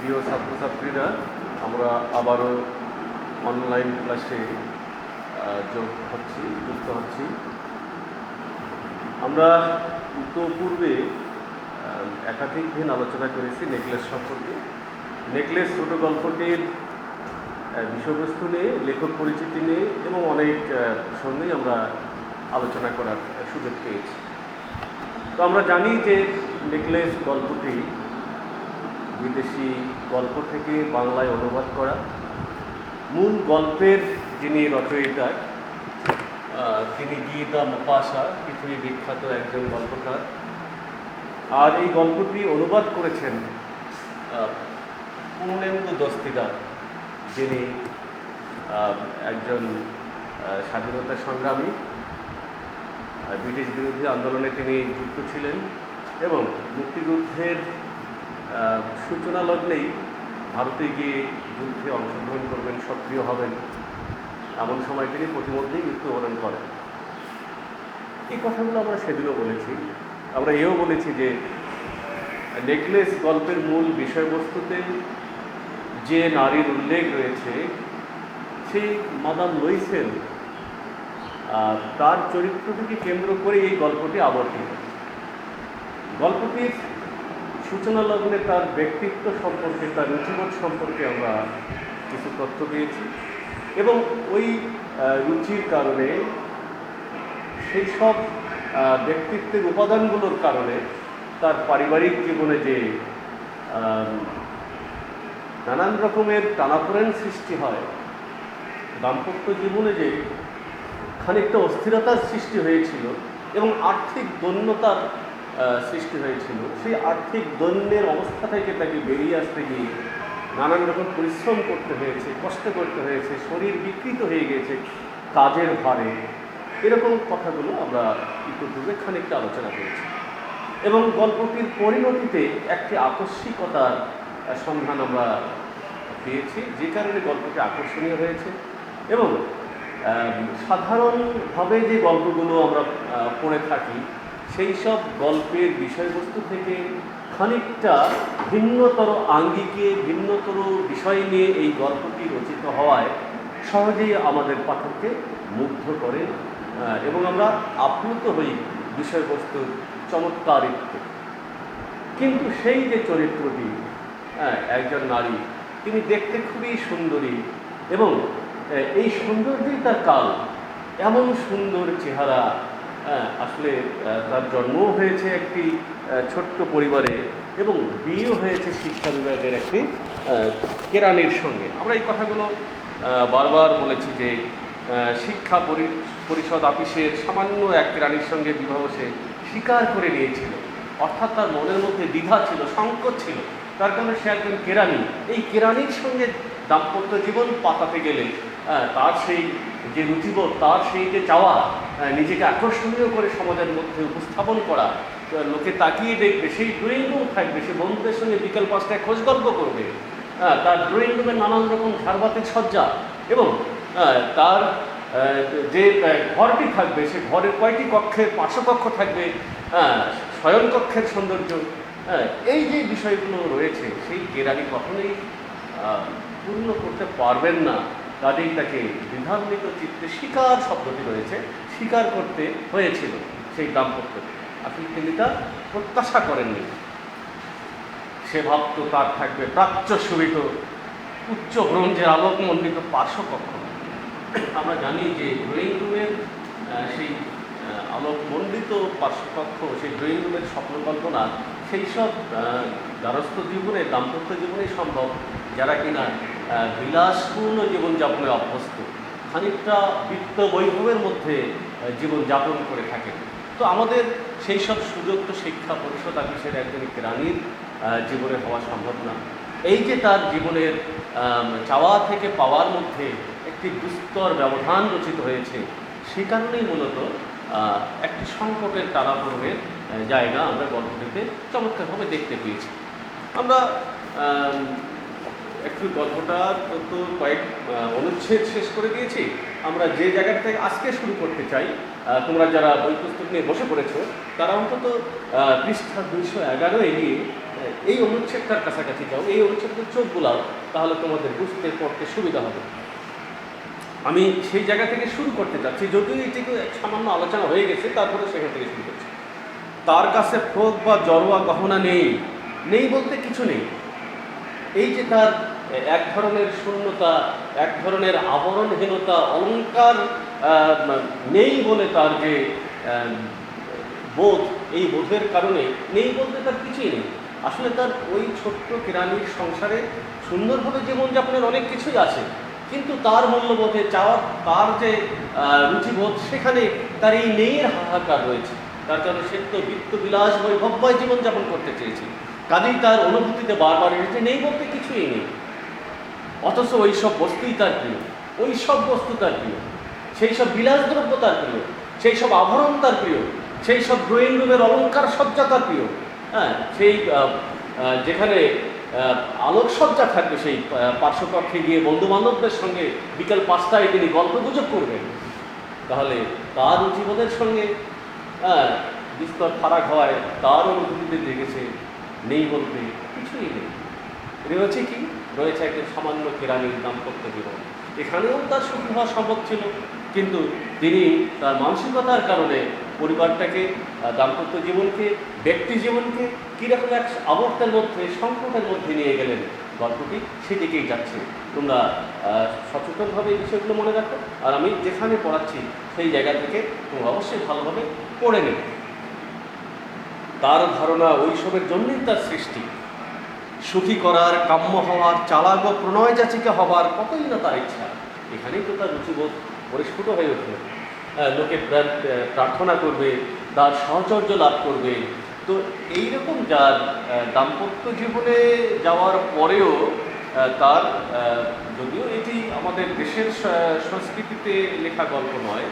প্রিয় ছাত্রছাত্রীরা, আমরা আবারও অনলাইন ক্লাসে যুক্ত হচ্ছি। আমরা পূর্বে একাধিক দিন আলোচনা করেছি নেকলেস সম্পর্কে। নেকলেস ছোট গল্পটির বিষয়বস্তু নিয়ে, লেখক পরিচিতি নিয়ে এবং অনেক সঙ্গেই আমরা আলোচনা করার সুযোগ পেয়েছি। তো আমরা জানি যে নেকলেস গল্পটি বিদেশি গল্প থেকে বাংলায় অনুবাদ করা। মূল গল্পের যিনি রচয়িতা তিনি গীতা মোপাসা, পৃথিবী বিখ্যাত একজন গল্পকার। আর এই গল্পটি অনুবাদ করেছেন পূর্ণেন্দু দস্তিদার, যিনি একজন স্বাধীনতা সংগ্রামী। ব্রিটিশ বিরোধী আন্দোলনে তিনি যুক্ত ছিলেন এবং মুক্তিযুদ্ধের সূচনা লগ্নেই ভারতে গিয়ে যুদ্ধে অংশগ্রহণ করবেন, সক্রিয় হবেন, এমন সময় তিনি প্রতিমধ্যেই মৃত্যুবরণ করেন। এই কথাগুলো আমরা সেদিনও বলেছি। আমরা এও বলেছি যে নেকলেস গল্পের মূল বিষয়বস্তুতে যে নারীর উল্লেখ রয়েছে সেই মাদাম লুইসেল, তার চরিত্রটিকে কেন্দ্র করে এই গল্পটি আবর্তিত। গল্পটির সূচনা লগ্নে তার ব্যক্তিত্ব সম্পর্কে, তার রুচিবোধ সম্পর্কে আমরা কিছু তথ্য পেয়েছি এবং ওই রুচির কারণে, সেই সব ব্যক্তিত্বের উপাদানগুলোর কারণে তার পারিবারিক জীবনে যে নানান রকমের টানাপোড়েন সৃষ্টি হয়, দাম্পত্য জীবনে যে খানিকটা অস্থিরতার সৃষ্টি হয়েছিল এবং আর্থিক দৈন্যতার সৃষ্টি হয়েছিল, সেই আর্থিক দৈন্যের অবস্থা থেকে তাকে বেরিয়ে আসতে গিয়ে নানান রকম পরিশ্রম করতে হয়েছে, কষ্ট করতে হয়েছে, শরীর বিকৃত হয়ে গেছে কাজের ভারে। এরকম কথাগুলো আমরা ইতিপূর্বে খানিকটা আলোচনা করেছি এবং গল্পটির পরিণতিতে একটি আকস্মিকতার সন্ধান আমরা পেয়েছি, যে কারণে গল্পটি আকর্ষণীয় হয়েছে। এবং সাধারণভাবে যে গল্পগুলো আমরা পড়ে থাকি সেই সব গল্পের বিষয়বস্তু থেকে খানিকটা ভিন্নতর আঙ্গিকে, ভিন্নতর বিষয় নিয়ে এই গল্পটি রচিত হওয়ায় সহজেই আমাদের পাঠককে মুগ্ধ করে এবং আমরা আপ্লুত হই বিষয়বস্তুর চমৎকারিত্বে। কিন্তু সেই যে চরিত্রটি, একজন নারী, তিনি দেখতে খুবই সুন্দরী এবং এই সৌন্দর্যই তার কাল। এমন সুন্দর চেহারা, আসলে তার জন্মও হয়েছে একটি ছোট্ট পরিবারে এবং বিয়েও হয়েছে শিক্ষা বিভাগের একটি কেরানির সঙ্গে। আমরা এই কথাগুলো বারবার বলেছি যে শিক্ষা পরিষদ অফিসের সামান্য এক কেরানির সঙ্গে বিবাহ সে স্বীকার করে নিয়েছিল, অর্থাৎ তার মনের মধ্যে দ্বিধা ছিল, সংকট ছিল, তার কারণে সে একজন কেরানি। এই কেরানির সঙ্গে দাম্পত্য জীবন পাতাতে গেলে তার সেই যে রুচিবোধ, তার সেই যে চাওয়া নিজেকে আকর্ষণীয় করে সমাজের মধ্যে উপস্থাপন করা, লোকে তাকিয়ে দেখবে, সেই ড্রয়িং রুম থাকবে, সে বন্ধুদের সঙ্গে বিকেল 5টায় খোঁজ গল্প করবে, তার ড্রয়িং রুমে নানান রকম ঝাড়বাতির সজ্জা এবং তার যে ঘরটি থাকবে, সে ঘরের কয়টি কক্ষের পার্শ্বকক্ষ থাকবে, শয়নকক্ষের সৌন্দর্য, এই যে বিষয়গুলো রয়েছে সেই কেরানি কখনোই পূর্ণ করতে পারবেন না। কাজেই তাকে দ্বিধান্বিত চিত্তে স্বীকার শব্দটি রয়েছে, স্বীকার করতে হয়েছিল সেই দাম্পত্যকে। আসলে তিনি তা প্রত্যাশা করেননি। সে ভাবত তার থাকবে প্রাচ্য শোভিত উচ্চ ব্রোঞ্জের আলোকমণ্ডিত পার্শ্বকক্ষ। আমরা জানি যে ড্রয়িং রুমের সেই আলোকমণ্ডিত পার্শ্বকক্ষ, সেই ড্রয়িং রুমের স্বপ্ন কল্পনা সেই সব গারস্থ জীবনে, দাম্পত্য জীবনেই সম্ভব যারা কিনা বিলাসপূর্ণ জীবনযাপনে অভ্যস্ত, খানিকটা বিত্ত বৈভবের মধ্যে জীবনযাপন করে থাকে। তো আমাদের সেই সব সুযোগ তো শিক্ষা পরিষদ অফিসের একজন কেরানির জীবনে হওয়া সম্ভব না। এই যে তার জীবনের চাওয়া থেকে পাওয়ার মধ্যে একটি দুস্তর ব্যবধান রচিত হয়েছে, সে কারণেই মূলত একটি সংকটের টানাপোড়েনের জায়গা আমরা গল্পটিতে চমৎকারভাবে দেখতে পেয়েছি। আমরা একটু গল্পটা তো কয়েক অনুচ্ছেদ শেষ করে দিয়েছি। আমরা যে জায়গা থেকে আজকে শুরু করতে চাই, তোমরা যারা বই পুস্তক নিয়ে বসে পড়েছো তারা অন্তত পৃষ্ঠা 211 এগিয়ে এই অনুচ্ছেদটার কাছাকাছি যাও, এই অনুচ্ছেদের চোখ বুলাও, তাহলে তোমাদের বুঝতে পড়তে সুবিধা হবে। আমি সেই জায়গা থেকে শুরু করতে চাচ্ছি, যদিও এটিকে সামান্য আলোচনা হয়ে গেছে, তারপরে সেখান থেকে শুরু করছি। তার কাছে ফ্রক বা জড়োয়া গহনা নেই, নেই বলতে কিছু নেই। এই যে তার এক ধরনের শূন্যতা, এক ধরনের আবরণহীনতা, অলঙ্কার নেই বলে তার যে বোধ, এই বোধের কারণে নেই বলতে তার কিছুই নেই। আসলে তার ওই ছোট্ট কেরানির সংসারে সুন্দরভাবে জীবনযাপনের অনেক কিছুই আছে, কিন্তু তার মূল্যবোধে চাওয়ার, তার যে রুচিবোধ, সেখানে তার এই নেইয়ের হাহাকার রয়েছে। তার কারণে সে তো বৃত্ত বিলাস বৈভবময় জীবনযাপন করতে চেয়েছে, কাজেই তার অনুভূতিতে বারবার এসেছে নেই বলতে কিছুই নেই। অথচ ওই সব বস্তুই তার প্রিয়, ওই সব বস্তু তার প্রিয়, সেই সব বিলাসদ্রব্য তার প্রিয়, সেই সব আভরণ তার প্রিয়, সেই সব ড্রয়িং রুমের অলঙ্কার সজ্জা তার প্রিয়। হ্যাঁ, সেই যেখানে আলোকসজ্জা থাকবে, সেই পার্শ্বকক্ষে গিয়ে বন্ধু বান্ধবদের সঙ্গে বিকাল 5টায় তিনি গল্প গুজব করবেন, তাহলে তার রুচিবোধের সঙ্গে বিস্তর ফারাক হওয়ায় তার অনুভূতিতে দেখেছে নেই বলতে কিছুই নেই। রয়েছে কি? রয়েছে একজন সামান্য কেরানির দাম্পত্য জীবন। এখানেও তার সুখী হওয়া সম্ভব ছিল, কিন্তু তিনি তার মানসিকতার কারণে পরিবারটাকে, দাম্পত্য জীবনকে, ব্যক্তি জীবনকে কীরকম এক আবর্তের মধ্যে, সংকটের মধ্যে নিয়ে গেলেন। গল্পটি সেদিকেই যাচ্ছে। তোমরা সচেতনভাবে এই বিষয়গুলো মনে রাখো, আর আমি যেখানে পড়াচ্ছি সেই জায়গা থেকে তোমরা অবশ্যই ভালোভাবে পড়ে নেবে। তার ধারণা ওইসবের জন্যই তার সৃষ্টি। সুখী করার, কাম্য হওয়ার, চালাক ও প্রণয় যাচিকা হবার কতই না তার ইচ্ছা। এখানেই তো তার রুচিবোধ পরিস্ফুট হয়ে উঠল। লোকে প্রার্থনা করবে, তার সাহচর্য লাভ করবে। তো এইরকম যার দাম্পত্য জীবনে যাওয়ার পরেও তার, যদিও এটি আমাদের দেশের সংস্কৃতিতে লেখা গল্প নয়,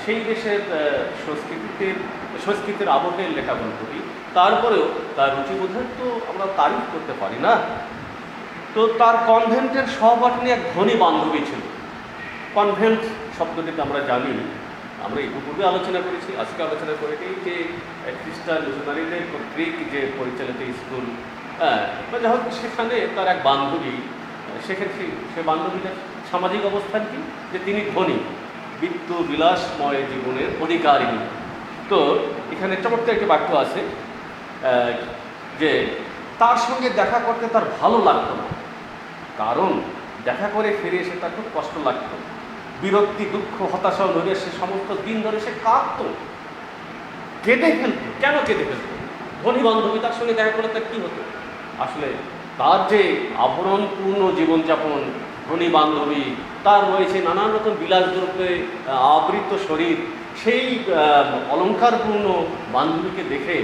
সেই দেশের সংস্কৃতির আবহের লেখা গল্পটি, তারপরেও তার রুচিবোধের তো আমরা তারিফ করতে পারি না। তো তার কনভেন্টের সহপাঠিনী এক ধনী বান্ধবী ছিল। কনভেন্ট শব্দটিতে আমরা জানি, আমরা একটু পূর্বে আলোচনা করেছি, আজকে আলোচনা করেছি যে খ্রিস্টান মিশনারিদের কর্তৃক যে পরিচালিত স্কুল, যাই হোক, সেখানে তার এক বান্ধবী, সেক্ষেত্রে সে বান্ধবীদের সামাজিক অবস্থান কি, যে তিনি ধনী, বৃত্ত বিলাসময় জীবনের অধিকারিণী। তো এখানে চমৎকার একটি বাক্য আছে যে তার সঙ্গে দেখা করতে তার ভালো লাগতো না, কারণ দেখা করে ফিরে এসে তার খুব কষ্ট লাগতো। বিরক্তি, দুঃখ, হতাশা, নৈরাশ্যে সমস্ত দিন ধরে সে কাঁদতো, কেঁদে ফেলতো। কেন কেঁদে ফেলতো? ধনী বান্ধবী, তার সঙ্গে দেখা করলে তার কী হতো? আসলে তার যে আভরণপূর্ণ জীবনযাপন, ধনী বান্ধবী, তার রয়েছে নানান রকম বিলাসদ্রব্যে আবৃত শরীর, সেই অলঙ্কারপূর্ণ বান্ধবীকে দেখে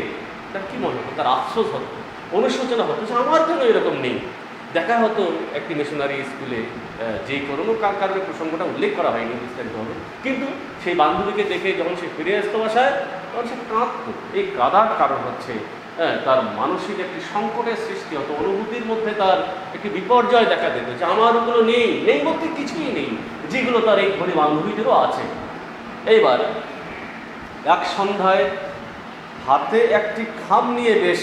তার কী মনে হতো? তার আফসোস হতো, অনুশোচনা হতো যে আমার জন্য এরকম নেই। দেখা হতো একটি মিশনারি স্কুলে, যে কোনো কারণে প্রসঙ্গটা উল্লেখ করা হয়নি বিস্তারিতভাবে, কিন্তু সেই বান্ধবীকে দেখে যখন সে ফিরে আসতো বাসায়, তখন সে কাঁদতো। এই কাঁদার কারণ হচ্ছে তার মানসিক একটি সংকটের সৃষ্টি হতো, অনুভূতির মধ্যে তার একটি বিপর্যয় দেখা দিত যে আমার ওগুলো নেই, নেই বলতে কিছুই নেই, যেগুলো তার এই ধনী বান্ধবীদেরও আছে। এইবার এক সন্ধ্যায় হাতে একটি খাম নিয়ে বেশ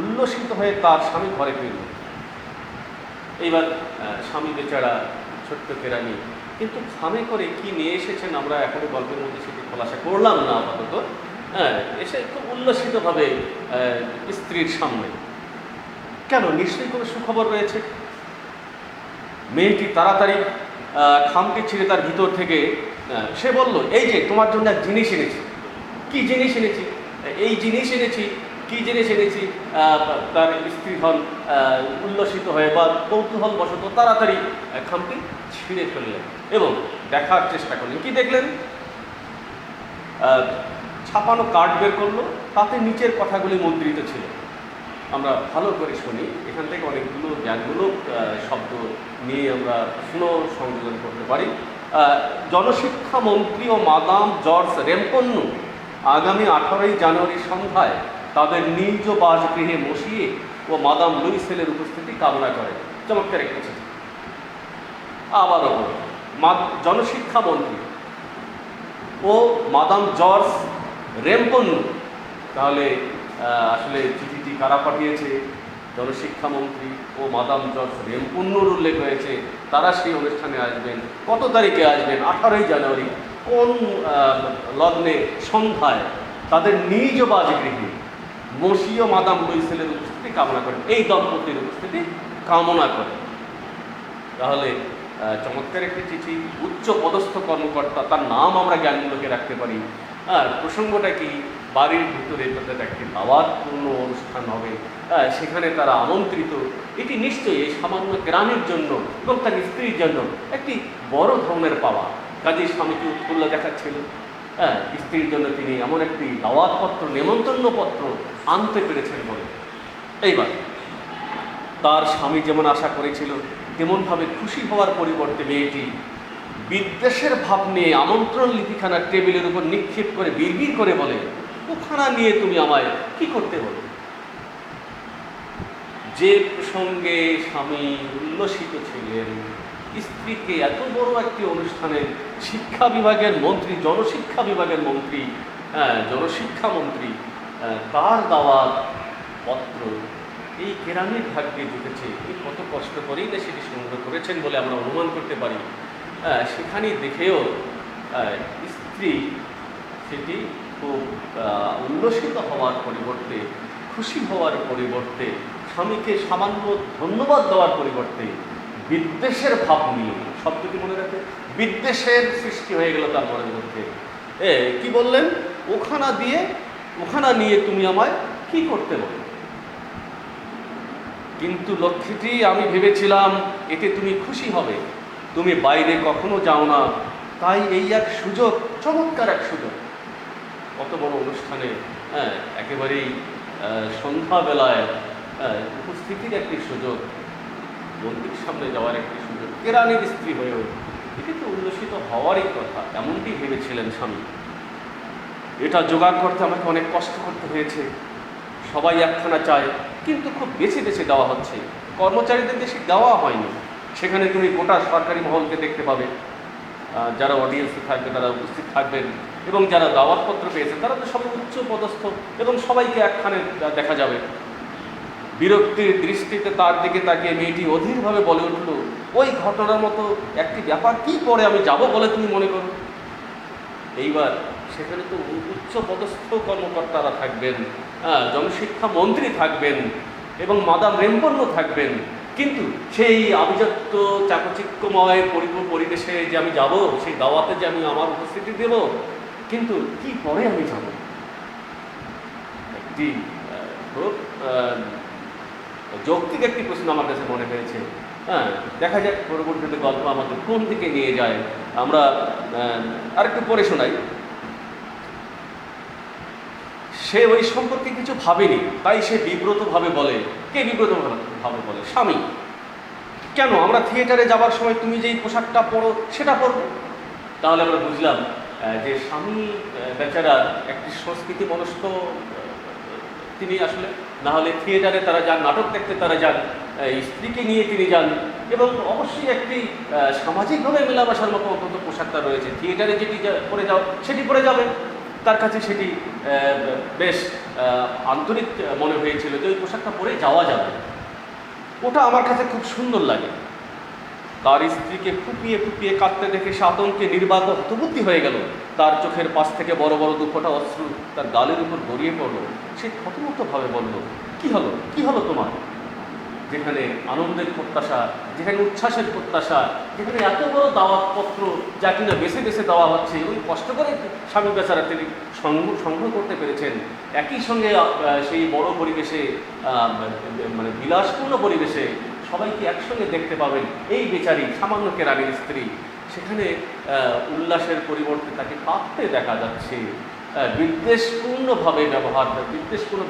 উল্লসিত হয়ে তার স্বামী ঘরে ফিরল। এইবার স্বামী বেচারা, ছোট্ট কেরানি, কিন্তু খামে করে কি নিয়ে এসেছেন আমরা এখনো গল্পের মধ্যে সেটি খোলাসা করলাম না আপাতত। এসে খুব উল্লসিতভাবে স্ত্রীর সামনে। কেন? নিশ্চয়ই কোনো সুখবর রয়েছে। মেয়েটি তাড়াতাড়ি খামটি ছিঁড়ে তার ভিতর থেকে সে বলল, এই যে তোমার জন্য এক জিনিস এনেছি। কি জিনিস এনেছি? এই জিনিস এনেছি। কি জিনিস এনেছি? তার স্ত্রী হন উল্লসিত হয়ে বা কৌতূহল বশত তাড়াতাড়ি খামটি ছিঁড়ে ফেললেন এবং দেখার চেষ্টা করলেন। কি দেখলেন? ছাপানো কার্ড বের করলো, তাতে নিচের কথাগুলি মুদ্রিত ছিল। আমরা ভালো করে শুনি, এখান থেকে অনেকগুলো জ্ঞানমূলক শব্দ নিয়ে আমরা সংযোজন করতে পারি। জনশিক্ষা মন্ত্রী ও মাদাম জর্জ রেম্পন্নু আগামী 18ই জানুয়ারি সন্ধ্যায় তাদের নিজ বাসগৃহে বসিয়ে ও মাদাম লুইসেলের উপস্থিতি কামনা করে। চমৎকার একটি চিঠি। আবারও জনশিক্ষা মন্ত্রী ও মাদাম জর্জ রেম্পন্নু। তাহলে আসলে চিঠিটি চিঠি কারা পাঠিয়েছে? জনশিক্ষামন্ত্রী ও মাদাম জর্জ রেমপুন্নুর উল্লেখ হয়েছে, তারা সেই অনুষ্ঠানে আসবেন। কত তারিখে আসবেন? 18ই জানুয়ারি। কোন লগ্নে? সন্ধ্যায় তাদের নিজ বাসগৃহে মসিও মাদাম লুইসেলের উপস্থিতি কামনা করেন, এই দম্পতির উপস্থিতি কামনা করেন। তাহলে চমৎকার একটি চিঠি, উচ্চ পদস্থ কর্মকর্তা, তার নাম আমরা জ্ঞানমূলকে রাখতে পারি। আর প্রসঙ্গটা কি? বাড়ির ভিতরে তাদের একটি দাওয়াতপূর্ণ অনুষ্ঠান হবে, সেখানে তারা আমন্ত্রিত। এটি নিশ্চয়ই এই সামান্য গ্রামের জন্য এবং তার স্ত্রীর জন্য একটি বড় ধরনের পাওয়া। কাজেই স্বামীকে উৎফুল্ল দেখাচ্ছিল। স্ত্রীর জন্য তিনি এমন একটি দাওয়াতপত্র, নেমন্তন্নপত্র আনতে পেরেছেন বলে। এইবার তার স্বামী যেমন আশা করেছিল, তেমনভাবে খুশি হওয়ার পরিবর্তে মেয়েটি বিদ্বেষের ভাব নিয়ে আমন্ত্রণ লিপিখানা টেবিলের উপর নিক্ষেপ করে বিড়বিড় করে বলে, ওখানা নিয়ে তুমি আমায় কি করতে বলো? যে প্রসঙ্গে স্বামী উল্লসিত ছিলেন, স্ত্রীকে এত বড় একটি অনুষ্ঠানে শিক্ষা বিভাগের মন্ত্রী, জনশিক্ষা বিভাগের মন্ত্রী, জনশিক্ষামন্ত্রী, তার দাওয়াত পত্র এই কেরানির ভাগ্যে জুটেছে। কত কষ্ট করেই না সেটি সংগ্রহ করেছেন বলে আমরা অনুমান করতে পারি। সেখানে দেখেও স্ত্রী সেটি খুব উল্লসিত হওয়ার পরিবর্তে, খুশি হওয়ার পরিবর্তে, স্বামীকে সামান্য ধন্যবাদ দেওয়ার পরিবর্তে বিদ্বেষের ভাব নিয়ে, শব্দটি মনে রাখে, বিদ্বেষের সৃষ্টি হয়ে গেল তার মনের মধ্যে। কি বললেন? ওখানা নিয়ে তুমি আমায় কি করতে বলো? কিন্তু লক্ষ্মীটি, আমি ভেবেছিলাম এতে তুমি খুশি হবে, তুমি বাইরে কখনো যাও না, তাই এই এক সুযোগ, চমৎকার এক সুযোগ। কত বড় অনুষ্ঠানে একেবারেই সন্ধ্যাবেলায় উপস্থিতির একটি সুযোগ, মন্দিরের সামনে যাওয়ার একটি সুযোগ, কেরানির স্ত্রী হয়েও এটি তো উল্লসিত হওয়ারই কথা, এমনটি ভেবেছিলেন স্বামী। এটা জোগাড় করতে আমাকে অনেক কষ্ট করতে হয়েছে। সবাই একখানা চায়, কিন্তু খুব বেছে বেছে দেওয়া হচ্ছে, কর্মচারীদের দেশে দেওয়া হয়নি। সেখানে তুমি গোটা সরকারি মহলকে দেখতে পাবে, যারা অডিয়েন্সে থাকবে তারা উপস্থিত থাকবেন, এবং যারা দাওয়াতপত্র পেয়েছে তারা তো সবাই উচ্চ পদস্থ, এবং সবাইকে একখানে দেখা যাবে। বিরক্তির দৃষ্টিতে তার দিকে তাকিয়ে মেয়েটি অধীরভাবে বলে উঠল, ওই ঘটনার মতো একটি ব্যাপার কি পরে আমি যাব বলে তুমি মনে করো? এইবার সেখানে তো উচ্চ পদস্থ কর্মকর্তারা থাকবেন, জনশিক্ষা মন্ত্রী থাকবেন, এবং মাদাম রেমপন্ন থাকবেন, কিন্তু সেই আভিজাত্য চাকচিক্যময় পরিবেশে যে আমি যাব, সেই দাওয়াতে যে আমি আমার উপস্থিতি দেব, কিন্তু কি পরে আমি যাব? একটি খুব যৌক্তিক একটি প্রশ্ন আমার কাছে মনে হয়েছে। দেখা যাক পরবর্তীতে গল্প আমাদের কোন দিকে নিয়ে যায়। আমরা আরেকটু পরে শোনাই। সে ওই সম্পর্কে কিছু ভাবেনি, তাই সে বিব্রতভাবে বলে। কে বিব্রতভাবে বলে? স্বামী। কেন? আমরা থিয়েটারে যাবার সময় তুমি যেই পোশাকটা পরো সেটা পরবো? তাহলে আমরা বুঝলাম যে স্বামী বেচারা একটি সংস্কৃতি মনস্ক তিনি আসলে, না হলে থিয়েটারে তারা যান, নাটক দেখতে তারা যান, স্ত্রীকে নিয়ে তিনি যান, এবং অবশ্যই একটি সামাজিকভাবে মেলামেশার মতো অন্তত পোশাকটা রয়েছে। থিয়েটারে যেটি পরে যাও সেটি পরে যাবে। তার কাছে সেটি বেশ আন্তরিক মনে হয়েছিল যে ওই পোশাকটা পরে যাওয়া যাবে, ওটা আমার কাছে খুব সুন্দর লাগে। তার স্ত্রীকে ফুপিয়ে ফুপিয়ে কাঁদতে দেখে সে আতঙ্কে নির্বাক হতবুদ্ধি হয়ে গেল। তার চোখের পাশ থেকে বড় বড় দুফোঁটা অশ্রু তার গালের উপর গড়িয়ে পড়ল। সে থতমতভাবে বলল, কি হলো তোমার? যেখানে আনন্দের প্রত্যাশা, যেখানে উচ্ছ্বাসের প্রত্যাশা, যেখানে এত বড় দাওয়াতপত্র যা কিনা বেছে বেছে দেওয়া হচ্ছে, ওই কষ্ট করে স্বামী বেচারা তিনি সংগ্রহ করতে পেরেছেন। একই সঙ্গে সেই বড় পরিবেশে, মানে বিলাসপূর্ণ পরিবেশে সবাইকে একসঙ্গে দেখতে পাবেন, এই বেচারি সামান্য কেরানির স্ত্রী সেখানে উল্লাসের পরিবর্তে তাকে কাঁদতে দেখা যাচ্ছে, বিদ্বেষপূর্ণ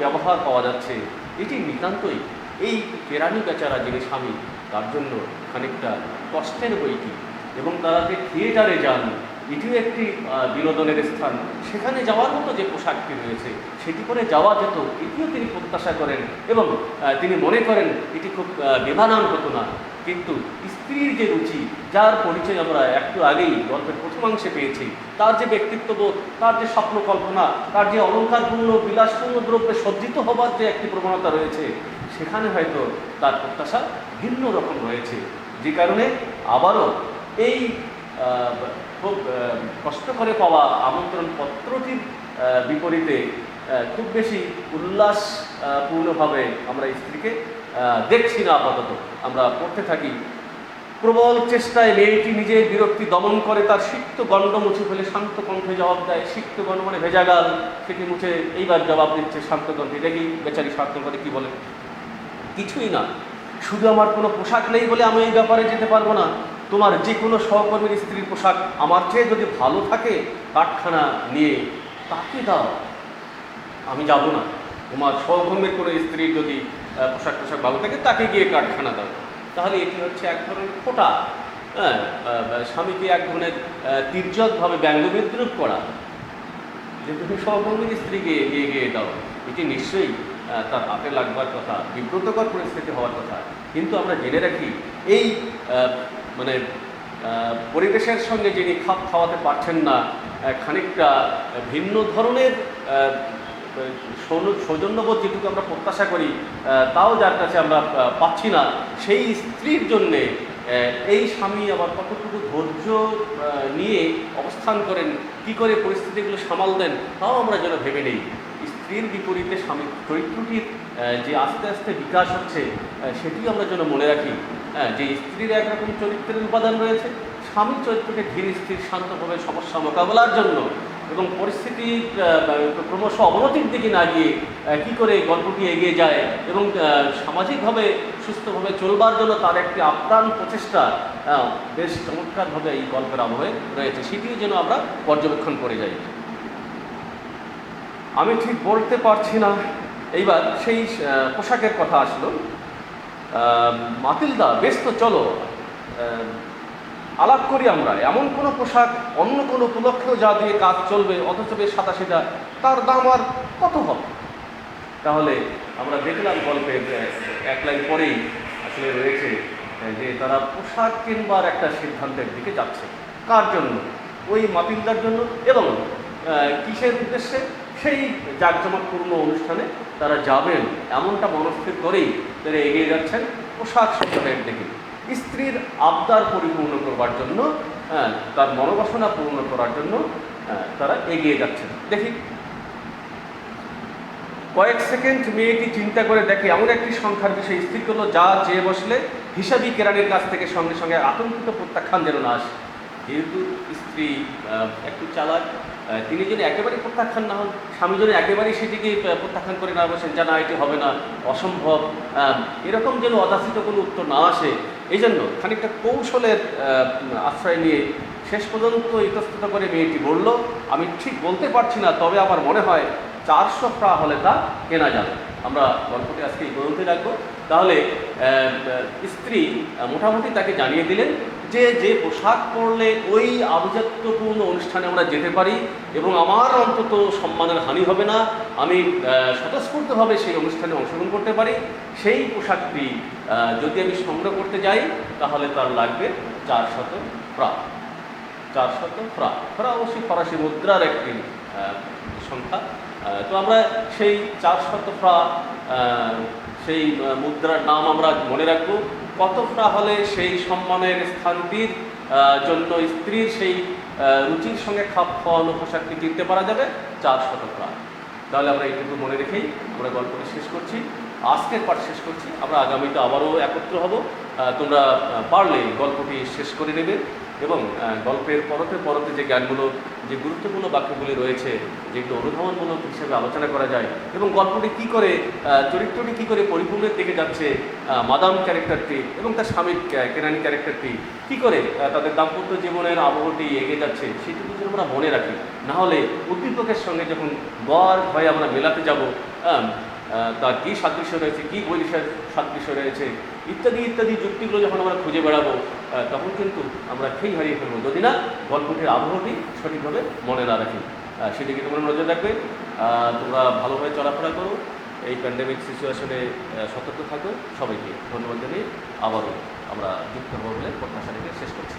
ব্যবহার পাওয়া যাচ্ছে। এটি নিতান্তই এই কেরানি বেচারা যিনি স্বামী, তার জন্য খানিকটা কষ্টের বইটি। এবং তারা যে থিয়েটারে যান, এটিও একটি বিনোদনের স্থান, সেখানে যাওয়ার মতো যে পোশাকটি রয়েছে সেটি করে যাওয়া যেত, এটিও তিনি প্রত্যাশা করেন, এবং তিনি মনে করেন এটি খুব বেমানান হতো না। কিন্তু স্ত্রীর যে রুচি, যার পরিচয় আমরা একটু আগেই গল্পের প্রথমাংশে পেয়েছি, তার যে ব্যক্তিত্ববোধ, তার যে স্বপ্ন কল্পনা, তার যে অলঙ্কারপূর্ণ বিলাসপূর্ণ দ্রব্যে সজ্জিত হবার যে একটি প্রবণতা রয়েছে, সেখানে হয়তো তার প্রত্যাশা ভিন্ন রকম রয়েছে। যে কারণে আবারও এই খুব কষ্ট করে পাওয়া আমন্ত্রণ পত্রটির বিপরীতে খুব বেশি উল্লাসপূর্ণভাবে আমরা স্ত্রীকে দেখছি না। আপাতত আমরা পড়তে থাকি, প্রবল চেষ্টায় মেয়েটি নিজের বিরক্তি দমন করে তার সিক্ত গণ্ড মুছে ফেলে শান্ত কণ্ঠে জবাব দেয়। সিক্ত গণ্ড মানে ভেজা গাল, সেটি মুছে এইবার জবাব দিচ্ছে শান্ত কণ্ঠে। দেখি বেচারি শান্ত করে কি বলে, কিছুই না, শুধু আমার কোনো পোশাক নেই বলে আমি এই ব্যাপারে যেতে পারবো না। তোমার যে কোনো সহকর্মীর স্ত্রীর পোশাক আমার চেয়ে যদি ভালো থাকে কারখানা নিয়ে তাকে দাও, আমি যাব না। তোমার সহকর্মীর কোনো স্ত্রীর যদি পোশাক ভালো থাকে তাকে গিয়ে কারখানা দাও। তাহলে এটি হচ্ছে এক ধরনের খোটা, হ্যাঁ, স্বামীকে এক ধরনের তির্যকভাবে ব্যঙ্গ বিদ্রুপ করা, যে তুমি সহকর্মীর স্ত্রীকে এগিয়ে গিয়ে দাও। এটি নিশ্চয়ই তার হাতে লাগবার কথা, বিব্রতকর পরিস্থিতি হওয়ার কথা। কিন্তু আমরা জেনে রাখি এই মানে পরিবেশের সঙ্গে যিনি খাপ খাওয়াতে পারছেন না, খানিকটা ভিন্ন ধরনের সৌজন্যবোধ যেটুকু আমরা প্রত্যাশা করি তাও যার কাছে আমরা পাচ্ছি না, সেই স্ত্রীর জন্যে এই স্বামী আবার কতটুকু ধৈর্য নিয়ে অবস্থান করেন, কি করে পরিস্থিতিগুলো সামাল দেন, তাও আমরা যেন ভেবে নেই। স্ত্রীর বিপরীতে স্বামীর চরিত্রটির যে আস্তে আস্তে বিকাশ হচ্ছে সেটিও আমরা যেন মনে রাখি। যে স্ত্রীর একরকম চরিত্রের উপাদান রয়েছে, স্বামীর চরিত্রকে ধীর স্থির শান্তভাবে সমস্যা মোকাবেলার জন্য এবং পরিস্থিতি ক্রমশ অবনতির দিকে না গিয়ে কী করে গল্পটি এগিয়ে যায় এবং সামাজিকভাবে সুস্থভাবে চলবার জন্য তার একটি আপ্রাণ প্রচেষ্টা বেশ চমৎকারভাবে এই গল্পের আবহে রয়েছে, সেটিও যেন আমরা পর্যবেক্ষণ করে যাই। আমি ঠিক বলতে পারছি না। এইবার সেই পোশাকের কথা আসলো। মাতিলদা, বেশ তো চলো আলাপ করি আমরা। এমন কোনো পোশাক অন্য কোনো উপলক্ষেও যা দিয়ে কাজ চলবে, অথচ বেশ সাদাসিধা, তার দাম আর কত হবে? তাহলে আমরা দেখলাম গল্পের এক লাইন পরেই আসলে রয়েছে যে তারা পোশাক কিনবার একটা সিদ্ধান্তের দিকে যাচ্ছে। কার জন্য? ওই মাতিলদার জন্য। এবং কিসের উদ্দেশ্যে? সেই জাঁকজমকপূর্ণ অনুষ্ঠানে তারা যাবেন এমনটা মনস্থির করেই তারা এগিয়ে যাচ্ছেন পোশাক সজ্জানের দিকে। স্ত্রীর আবদার পরিপূর্ণ করবার জন্য, তার মনোবাসনা পূর্ণ করার জন্য তারা এগিয়ে যাচ্ছেন। দেখি কয়েক সেকেন্ড মেয়েটি চিন্তা করে দেখে এমন একটি সংখ্যার বিষয় স্থির করলো যা চেয়ে বসলে হিসাবি কেরানির কাছ থেকে সঙ্গে সঙ্গে আতঙ্কিত প্রত্যাখ্যান যেন না আসে। যেহেতু স্ত্রী একটু চালাক, তিনি যদি একেবারেই প্রত্যাখ্যান না হন, স্বামী যদি একেবারেই সেটিকে প্রত্যাখ্যান করে না বসেন, যা না এটি হবে না, অসম্ভব, এরকম যেন অযাচিত কোনো উত্তর না আসে, এই জন্য খানিকটা কৌশলের আশ্রয় নিয়ে শেষ পর্যন্ত ইতস্তত করে মেয়েটি বলল, আমি ঠিক বলতে পারছি না, তবে আমার মনে হয় 400 ফ্রা হলে তা কেনা যাবে। আমরা গল্পটি আজকে এই পর্যন্তই রাখবো। তাহলে স্ত্রী মোটামুটি তাকে জানিয়ে দিলেন যে যে পোশাক পরলে ওই আভিজাত্যপূর্ণ অনুষ্ঠানে আমরা যেতে পারি এবং আমার অন্তত সম্মানের হানি হবে না, আমি স্বতঃস্ফূর্তভাবে সেই অনুষ্ঠানে অংশগ্রহণ করতে পারি, সেই পোশাকটি যদি আমি সংগ্রহ করতে যাই তাহলে তার লাগবে 400 ফ্রা। 400 ফ্রা, ফ্রা অবশ্যই ফরাসি মুদ্রার একটি সংখ্যা। তো আমরা সেই 400 ফ্রা, সেই মুদ্রার নাম আমরা মনে রাখবো। কত ফ্রা হলে সেই সম্মানের স্থানটির জন্য স্ত্রীর সেই রুচির সঙ্গে খাপ খাওয়ানো পোশাকটি কিনতে পারা যাবে? 400 ফ্রা। তাহলে আমরা এইটুকু মনে রেখেই আমরা গল্পটি শেষ করছি, আজকের পাঠ শেষ করছি। আমরা আগামীতে আবারও একত্র হব। তোমরা পারলে গল্পটি শেষ করে নেবে এবং গল্পের পরতে পরতে যে জ্ঞানগুলো, যে গুরুত্বপূর্ণ বাক্যগুলি রয়েছে, যেগুলো অনুধাবনমূলক হিসেবে আলোচনা করা যায় এবং গল্পটি কী করে, চরিত্রটি কী করে পরিপূর্ণের দিকে যাচ্ছে, মাদাম ক্যারেক্টারটি এবং তার স্বামী কেরানি ক্যারেক্টারটি কী করে তাদের দাম্পত্য জীবনের আবহটি এগিয়ে যাচ্ছে, সেটুকু যেন আমরা মনে রাখি। নাহলে উদ্দীপকের সঙ্গে যখন গড় ভয়ে আমরা মেলাতে যাব, তার কী সাদৃশ্য রয়েছে, কী বৈশিষ্ট্যের সাদৃশ্য রয়েছে ইত্যাদি ইত্যাদি যুক্তিগুলো যখন আমরা খুঁজে বেড়াবো, তখন কিন্তু আমরা খেই হারিয়ে ফেলবো যদি না গল্পটির আবহটি সঠিকভাবে মনে না রাখি। সেদিকে তোমরা নজর রাখবে। তোমরা ভালোভাবে চলাফেরা করো, এই প্যান্ডেমিক সিচুয়েশনে সতর্ক থাকবেন। সবাইকে ধন্যবাদ জানিয়ে আবারও আমরা যুক্ত হব বলে প্রত্যাশা রেখে শেষ করছি।